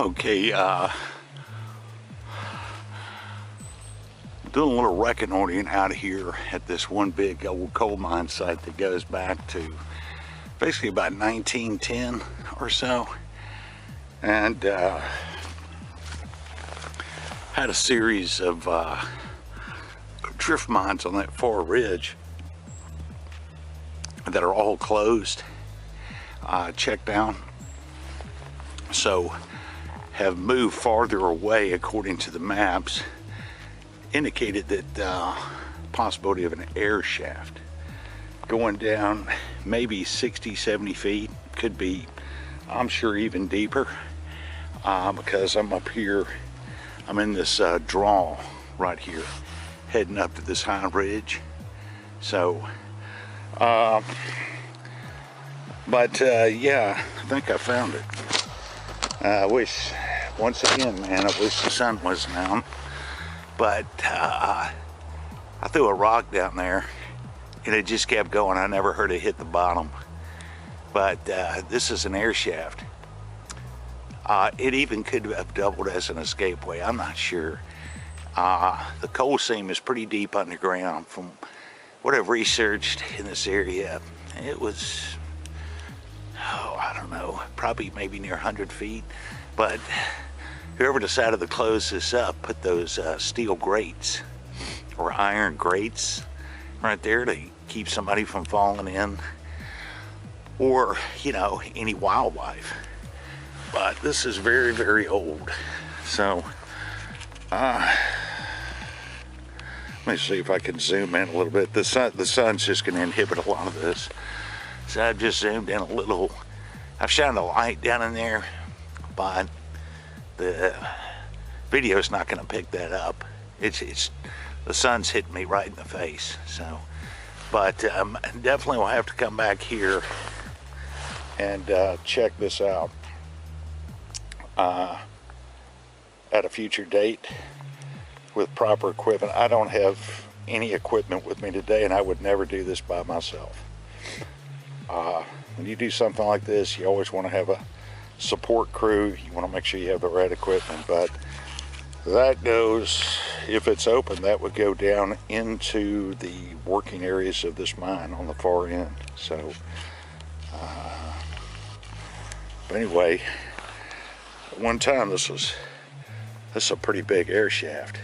Okay, doing a little reconnoitering out here at this one big old coal mine site that goes back to basically about 1910 or so, and had a series of drift mines on that far ridge that are all closed, checked down, so have moved farther away according to the maps, indicated that possibility of an air shaft going down maybe 60-70 feet, could be, I'm sure, even deeper, because I'm up here, I'm in this draw right here heading up to this high ridge. So yeah, I think I found it. I wish, once again, man, I wish the sun wasn't out. But I threw a rock down there and it just kept going. I never heard it hit the bottom. But this is an air shaft. It even could have doubled as an escapeway. I'm not sure. The coal seam is pretty deep underground from what I've researched in this area. It was, I don't know, probably maybe near 100 feet. But whoever decided to close this up put those steel grates or iron grates right there to keep somebody from falling in, or, you know, any wildlife. But this is very, very old. So let me see if I can zoom in a little bit. The sun's just going to inhibit a lot of this. So I've just zoomed in a little. I've shined a light down in there, but the video's not going to pick that up. It's the sun's hitting me right in the face. So, but definitely will have to come back here and check this out at a future date with proper equipment. I don't have any equipment with me today, and I would never do this by myself. When you do something like this, you always want to have a support crew. You want to make sure you have the right equipment. But that goes, if it's open, that would go down into the working areas of this mine on the far end. So but anyway, at one time this is a pretty big air shaft,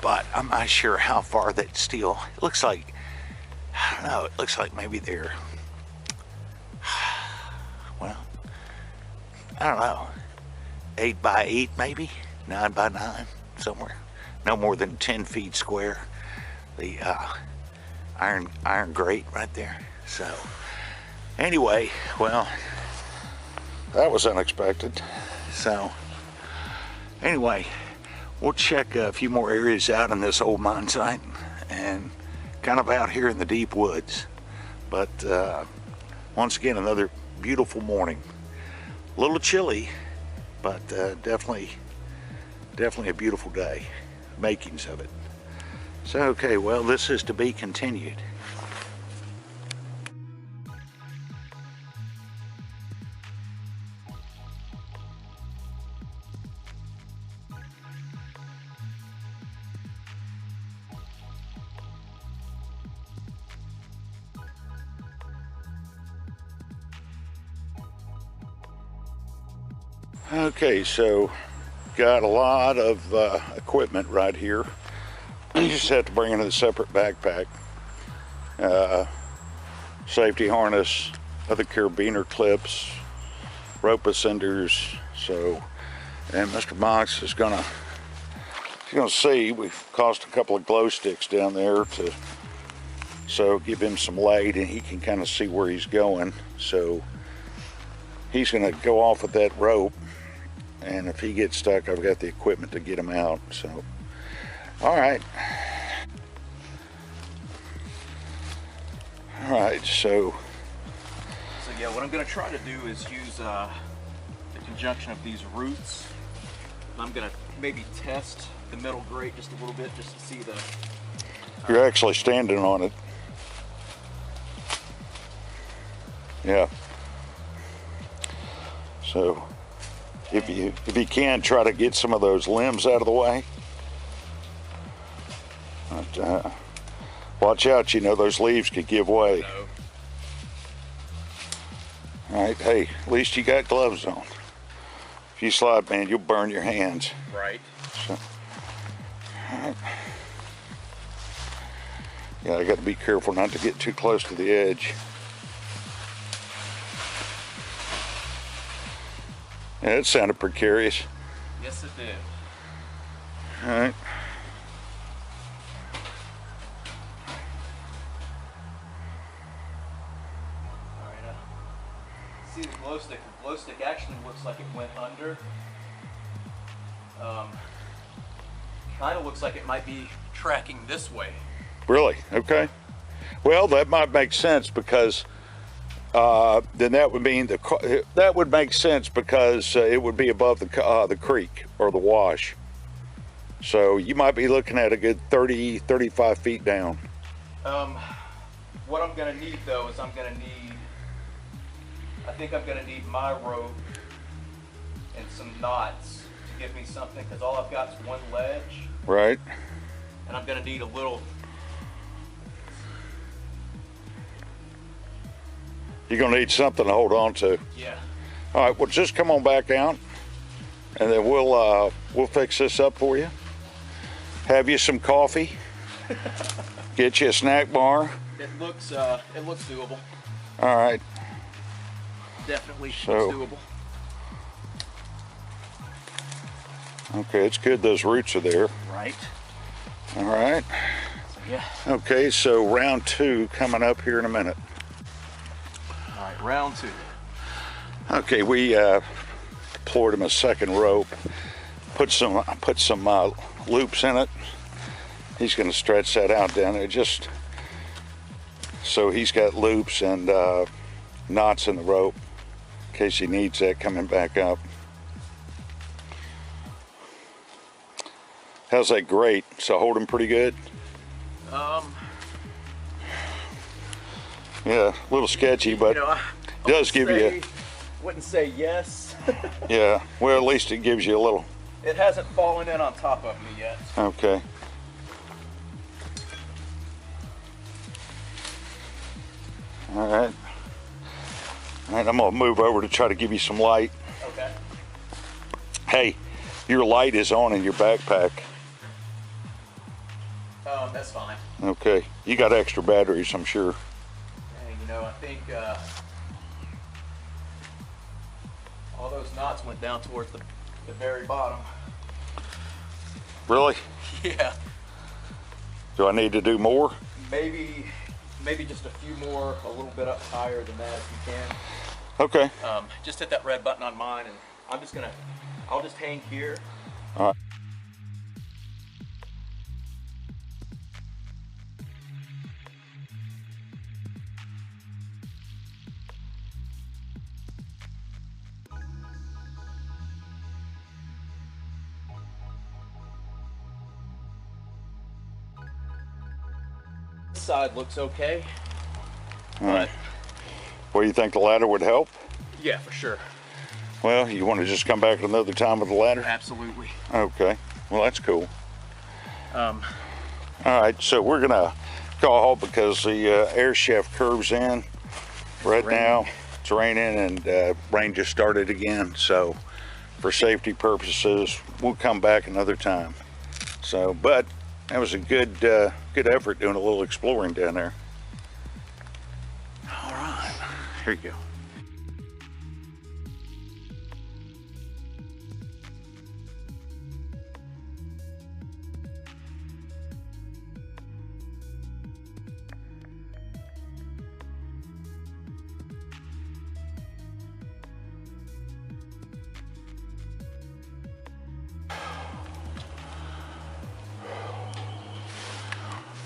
but I'm not sure how far that steel, it looks like, I don't know, it looks like maybe they're, well, I don't know, 8 by 8 maybe, 9 by 9, somewhere. No more than 10 feet square. The iron grate right there. So anyway, well, that was unexpected. So anyway, we'll check a few more areas out in this old mine site and kind of out here in the deep woods. But once again, another beautiful morning. A little chilly, but definitely a beautiful day. Makings of it. So okay, well, this is to be continued. Okay, so got a lot of equipment right here. You just have to bring in a separate backpack. Safety harness, other carabiner clips, rope ascenders. So, and Mr. Mox is gonna see, we've tossed a couple of glow sticks down there so give him some light and he can kind of see where he's going. So he's gonna go off with that rope, and if he gets stuck, I've got the equipment to get him out. So, all right. All right, so yeah, what I'm going to try to do is use the conjunction of these roots. I'm going to maybe test the metal grate just a little bit, just to see the... You're actually standing on it. Yeah. So If you can, try to get some of those limbs out of the way. But, watch out, you know, those leaves could give way. No. All right, hey, at least you got gloves on. If you slide, man, you'll burn your hands. Right. So, all right. Yeah, I got to be careful not to get too close to the edge. Yeah, it sounded precarious. Yes, it did. All right. All right. See the glow stick. The glow stick actually looks like it went under. Kind of looks like it might be tracking this way. Really? Okay. Well, that might make sense because then that would mean that would make sense because it would be above the creek or the wash. So you might be looking at a good 30, 35 feet down. What I'm gonna need though is I think I'm gonna need my rope and some knots to give me something, because all I've got is one ledge. Right. And I'm gonna need a little. You're gonna need something to hold on to. Yeah. All right, well, just come on back out, and then we'll fix this up for you. Have you some coffee. Get you a snack bar. It looks doable. All right. Definitely So- looks doable. Okay, it's good those roots are there. Right. All right. Yeah. Okay, so round 2 coming up here in a minute. All right, round 2. Okay, we deployed him a second rope. Put some loops in it. He's going to stretch that out down there just so he's got loops and knots in the rope in case he needs that coming back up. How's that grate? So hold him pretty good? Yeah, a little sketchy, but does give you. Wouldn't say yes. Yeah, well, at least it gives you a little. It hasn't fallen in on top of me yet. Okay. All right. All right, I'm gonna move over to try to give you some light. Okay. Hey, your light is on in your backpack. That's fine. Okay, you got extra batteries, I'm sure. And I think all those knots went down towards the very bottom. Really? Yeah. Do I need to do more? Maybe just a few more, a little bit up higher than that if you can. Okay. Just hit that red button on mine, and I'll just hang here. All right. This side looks okay. All right. Well, you think the ladder would help? Yeah, for sure. Well, you want to just come back another time with the ladder? Absolutely. Okay. Well, that's cool. Um, All right, so we're gonna call a halt because the air shaft curves in right now. It's raining and rain just started again. So for safety purposes, we'll come back another time. So, but that was a good effort doing a little exploring down there. All right, here you go.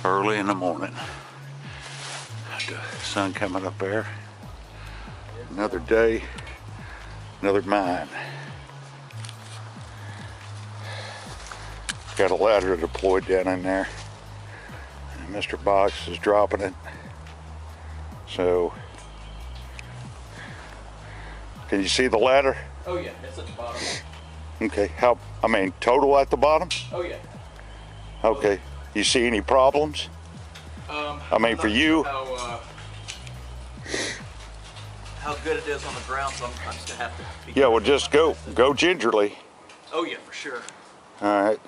Early in the morning. The sun coming up there. Another day, another mine. Got a ladder deployed down in there. And Mr. Box is dropping it. So, can you see the ladder? Oh yeah, it's at the bottom. Okay, I mean, total at the bottom? Oh yeah. Okay, you see any problems? I mean, for you? How good it is on the ground, so I'm just gonna have to be Yeah, well, just go gingerly. Oh yeah, for sure. All right.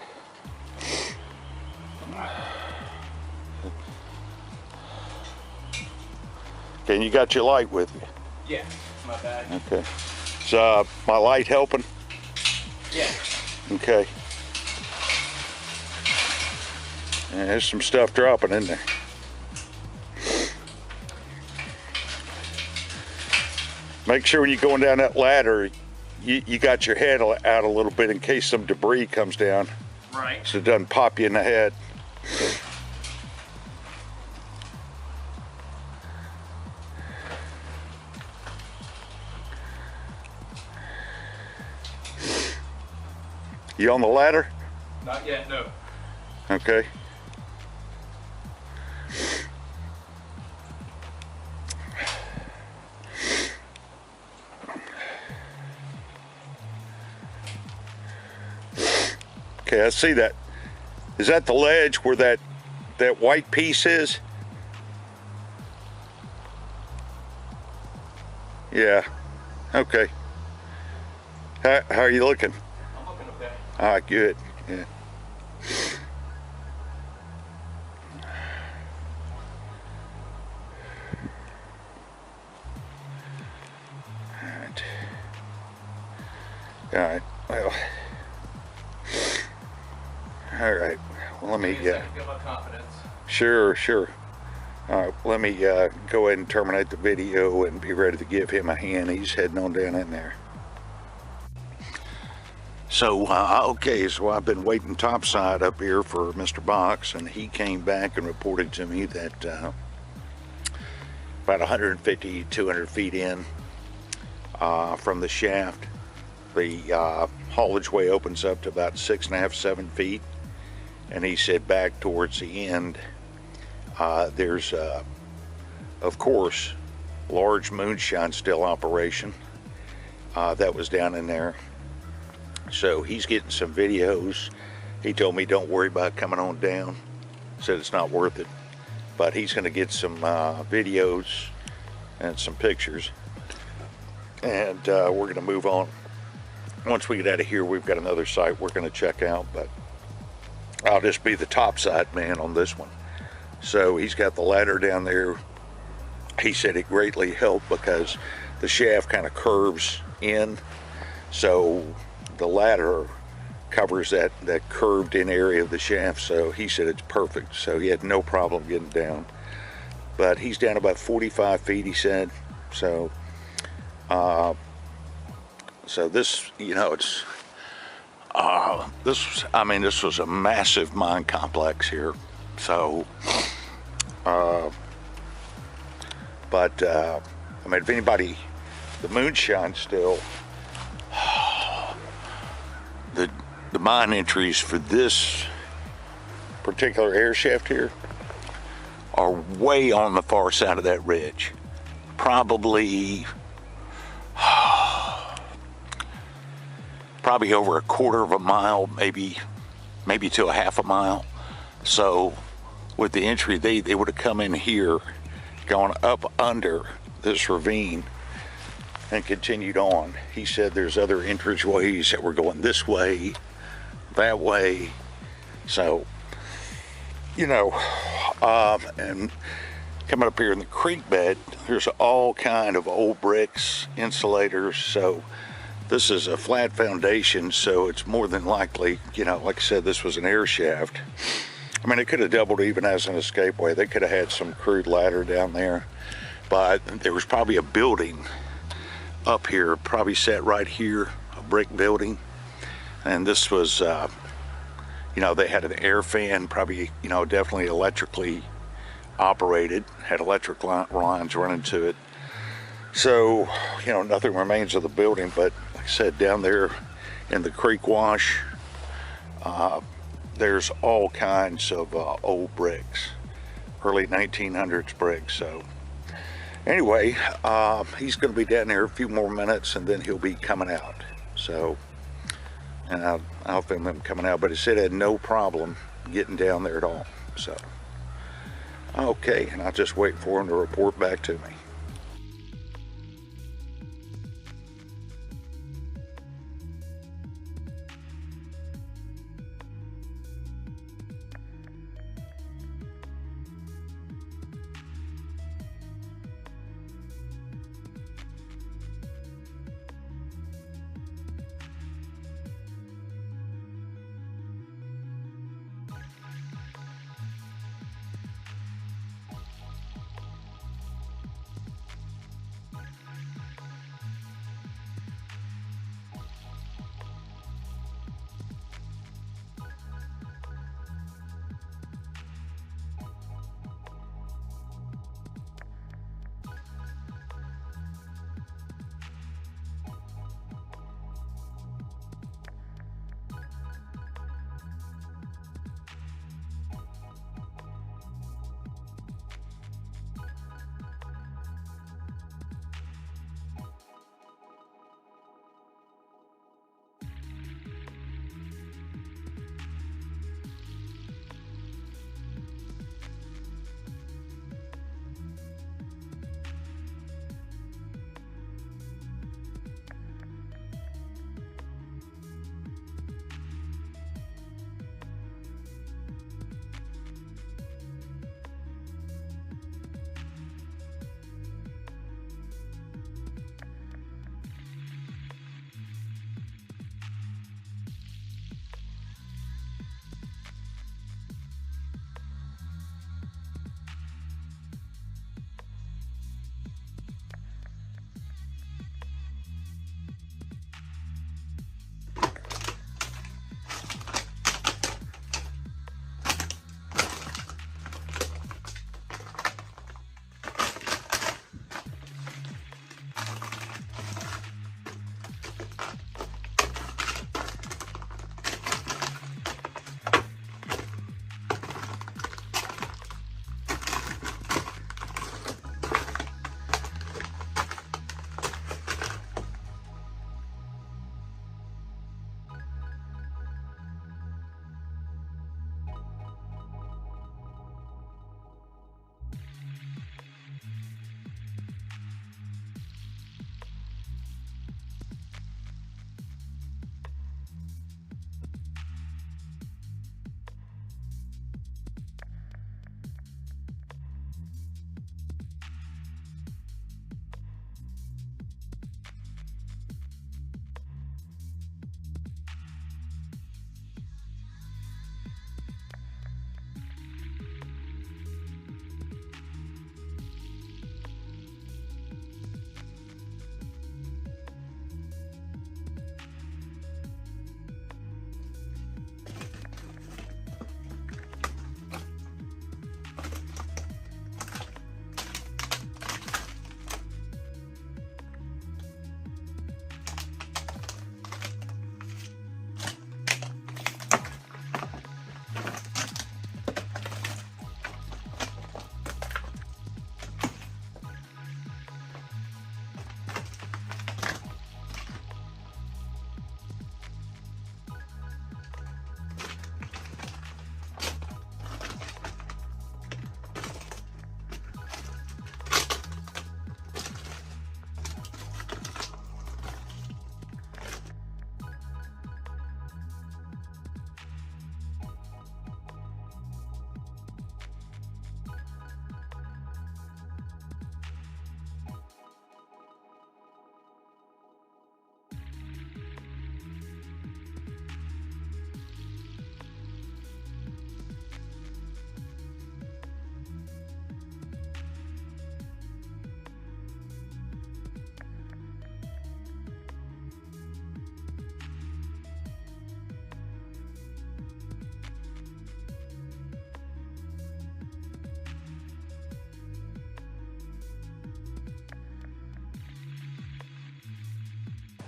Okay, and you got your light with you? Yeah, my bag. Okay. Is my light helping? Yeah. Okay. Yeah, there's some stuff dropping in there. Make sure when you're going down that ladder, you got your head out a little bit in case some debris comes down. Right. So it doesn't pop you in the head. You on the ladder? Not yet, no. Okay. Okay, I see that. Is that the ledge where that white piece is? Yeah. Okay. How are you looking? I'm looking okay. All right, good. Yeah. All right. Well. All right. Well, let me. Get my confidence. Sure. All right. Let me go ahead and terminate the video and be ready to give him a hand. He's heading on down in there. So, okay, so I've been waiting topside up here for Mr. Box, and he came back and reported to me that about 150, 200 feet in from the shaft, the haulage way opens up to about 6.5, 7 feet. And he said back towards the end, there's, of course, large moonshine still operation that was down in there. So he's getting some videos. He told me don't worry about coming on down. Said it's not worth it. But he's going to get some videos and some pictures. And we're going to move on. Once we get out of here, we've got another site we're going to check out. But I'll just be the topside man on this one. So he's got the ladder down there. He said it greatly helped because the shaft kind of curves in. So the ladder covers that curved in area of the shaft, so he said it's perfect. So he had no problem getting down. But he's down about 45 feet, he said. So so this, you know, it's this was a massive mine complex here. So but I mean, if anybody, the moonshine still, the mine entries for this particular air shaft here are way on the far side of that ridge. Probably over a quarter of a mile, maybe to a half a mile. So with the entry, they would have come in here, gone up under this ravine and continued on. He said there's other entryways that were going this way, that way. So, you know, and coming up here in the creek bed, there's all kind of old bricks, insulators. So this is a flat foundation, so it's more than likely, you know, like I said, this was an air shaft. I mean, it could have doubled even as an escapeway. They could have had some crude ladder down there, but there was probably a building up here, probably sat right here, a brick building. And this was, you know, they had an air fan, probably, you know, definitely electrically operated, had electric lines running to it. So, you know, nothing remains of the building, but like I said, down there in the creek wash, there's all kinds of old bricks, early 1900s bricks. So anyway, he's going to be down there a few more minutes and then he'll be coming out. So, and I'll film him coming out, but he said he had no problem getting down there at all. So, okay, and I'll just wait for him to report back to me.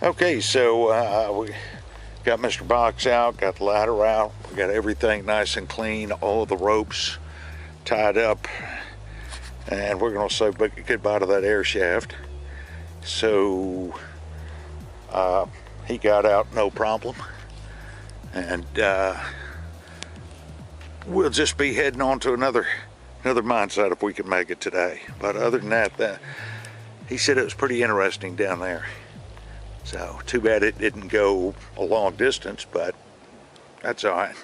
Okay, so we got Mr. Box out, got the ladder out, we got everything nice and clean, all the ropes tied up, and we're going to say goodbye to that air shaft. So he got out no problem. And we'll just be heading on to another mine site if we can make it today. But other than that, he said it was pretty interesting down there. So too bad it didn't go a long distance, but that's all right.